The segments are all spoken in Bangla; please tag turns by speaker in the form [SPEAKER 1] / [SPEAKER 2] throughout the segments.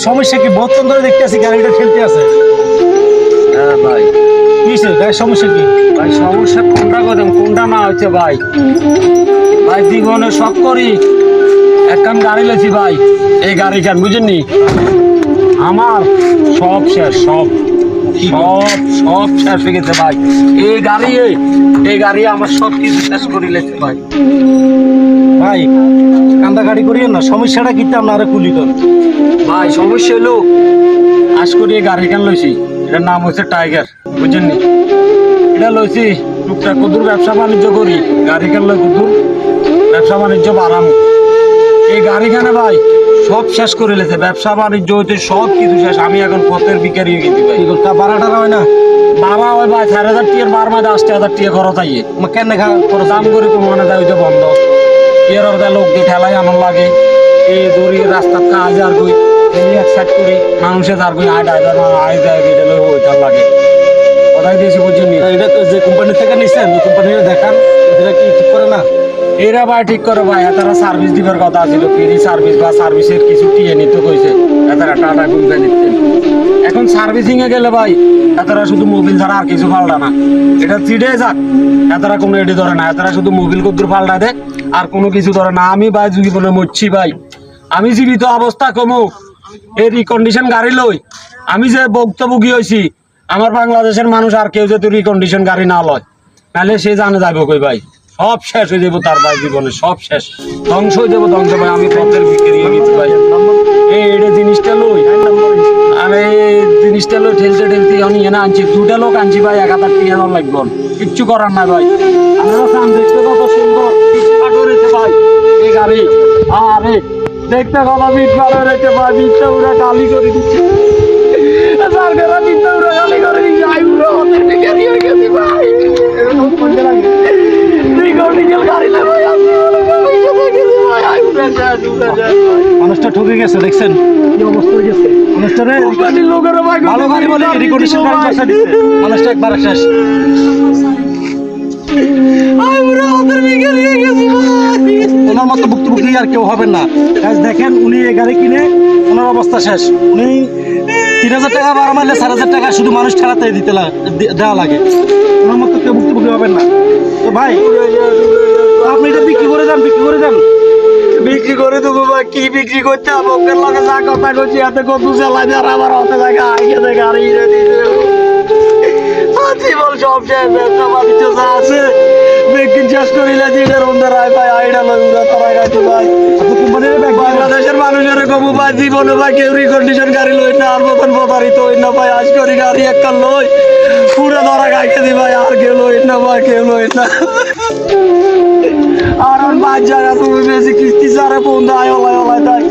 [SPEAKER 1] সমস্যা কি? বহুক্ষণ ধরে দেখতে আছি গাড়িটা ঠেলতে আছে।
[SPEAKER 2] হ্যাঁ ভাই,
[SPEAKER 1] কি হয়েছে গাড়ির সমস্যা কি?
[SPEAKER 2] ভাই সমস্যা কোনটা কদম কোনটা না হচ্ছে ভাই। ভাই জীবনে সব করি একখান গাড়ি লেছি ভাই, এই গাড়ি খান বুঝেননি আমার সব শেষ, সব সব সব শেষ হয়ে গেছে ভাই। এই গাড়ি আমার সব কিছু শেষ করে লেছে ভাই।
[SPEAKER 1] ভাই কান্দা গাড়ি করিয়ে না, সমস্যাটা কি আপনারা কুলি কর।
[SPEAKER 2] ভাই সমস্যা হলো আজ করি এই গাড়ি খান লইছি, এটার নাম হচ্ছে টাইগার বুঝেননি। এটা লইছি টুকটাক কদুর ব্যবসা বাণিজ্য করি, গাড়ি খান লই কদুর ব্যবসা বাণিজ্য বাড়াম। এই গাড়িখানে ভাই সব শেষ করে লেছে, ব্যবসা বাণিজ্য হইতে সব কিছু শেষ। আমি এখন পথের ভিখারি হয়ে গেছি ভাই।
[SPEAKER 1] কি করতে বাড়াটা হয় না?
[SPEAKER 2] বাবা ওই ভাই 4,000 টিয়ার বার মাঝে 8,000 টিয়া খরচ আইয়ে
[SPEAKER 1] কেন
[SPEAKER 2] দাম করে কমানো যায় ওইটা বন্ধ। এর ওটা লোক দিয়ে ঠেলাই আনার লাগে, এই দড়ি রাস্তার কাজ আর কই এক সাইড করি মানুষের আর কই আয় ড্রাইভার আয় যায় এটা লই ওইটার লাগে কোথায় দিয়েছি বুঝিনি।
[SPEAKER 1] এটা তো যে কোম্পানি থেকে নিছেন ওই কোম্পানিটা দেখান, এটা কি ঠিক করে না?
[SPEAKER 2] এরা ভাই ঠিক করে ভাই, তারা সার্ভিস দিবার কথা ছিল, ফ্রি সার্ভিস বা সার্ভিসের কিছু টিয়ে নিতে কইছে, তারা টাটা কোম্পানি নিতেন। এখন সার্ভিসিং এ গেলে ভাই তারা শুধু মোবিল ছাড়া আর কিছু পাল্টা না। এটা চিড়ে যাক, তারা কোনো এডি ধরে না, তারা শুধু মোবিল কদ্দুর পাল্টা দেয় আর কোনো কিছু ধরে না। আমি ভাই জীবনে মরছি ভাই, আমি জীবিত অবস্থা কমু এই রিকন্ডিশন গাড়ি লই আমি যে ভুক্তভোগী হয়েছি, আমার বাংলাদেশের মানুষ আর কেউ যেহেতু রিকন্ডিশন গাড়ি না লয় তাহলে সে জানে যাবো কই ভাই, সব শেষ হয়ে যাবো তার ভাই, জীবনে সব শেষ, ধ্বংস হয়ে যাবো ধ্বংস ভাই। আমি পথের বিক্রি হয়ে গেছি ভাই। এটা জিনিসটা লই আমি জিনিসটা লই ঠেলতে ঠেলতে আমি এনে আনছি, দুটা লোক আনছি ভাই, 1,000 টিয়া লাগবে, কিচ্ছু করার নাই ভাই। আপনারা চান দেখতে কত সুন্দর ফিটফাট হয়েছে ভাই এই গাড়ি। আরে দেখতে কত ফিটফাট হয়েছে ভাই, বিটটা উড়া কালি করে দিচ্ছে, সারকারা বিটটা উড়া কালি করে দিচ্ছে। আই উড়া পথের বিক্রি হয়ে গেছি ভাই। এরকম করতে লাগে
[SPEAKER 1] মানুষটা ঠকে গেছে, দেখছেন কি অবস্থা হয়ে গেছে মানুষটারে। ভালো গাড়ি বলে রিকন্ডিশন গাড়ি বসা দিচ্ছে, মানুষটা একবার শেষ। ওনার মতো ভুক্তভোগী আর কেউ হবেন না। দেখেন উনি এই গাড়ি কিনে ওনার অবস্থা শেষ। উনি 3,000 টাকা ভাড়া মারলে 4,000 টাকা শুধু মানুষ ঠেলাতে দেওয়া লাগে। ওনার মতো কেউ ভুক্তভোগী হবেন না। তো ভাই আপনি এটা বিক্রি করে যান, বিক্রি করে যান।
[SPEAKER 2] বিক্রি করে দেবো বা কি বিক্রি করতে হবে, ওকে লাগে যা কথা করছি এতে কত চালাই আর আমার হাতে থাকে আইকে গাড়ি জীবন সব শেষ, ব্যবসা বাণিজ্য যা আছে বিক্রি শেষ করিলে দিনের অন্যের আয় ভাই, আইডা লই উড়া তারা গাইতে ভাই। বাংলাদেশের মানুষের কমু ভাই জীবনে ভাই কেউ রিকন্ডিশন গাড়ি লই না, আর মতন প্রতারিত হই না ভাই। আজ করি গাড়ি একটা লই পুরা ধরা গাইতে দি ভাই, আর কেউ লই না ভাই, কেউ লই না। আর অন বাদ জায়গা তুমি বেশি কিস্তি সারে ফোন দেয় ওলাই ওলাই তাই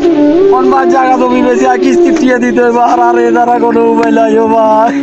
[SPEAKER 2] অন বাদ জায়গা তুমি বেশি আর কিস্তি টিয়ে দিতে হবে। আর এ দ্বারা কোনো মোবাইল আইও ভাই।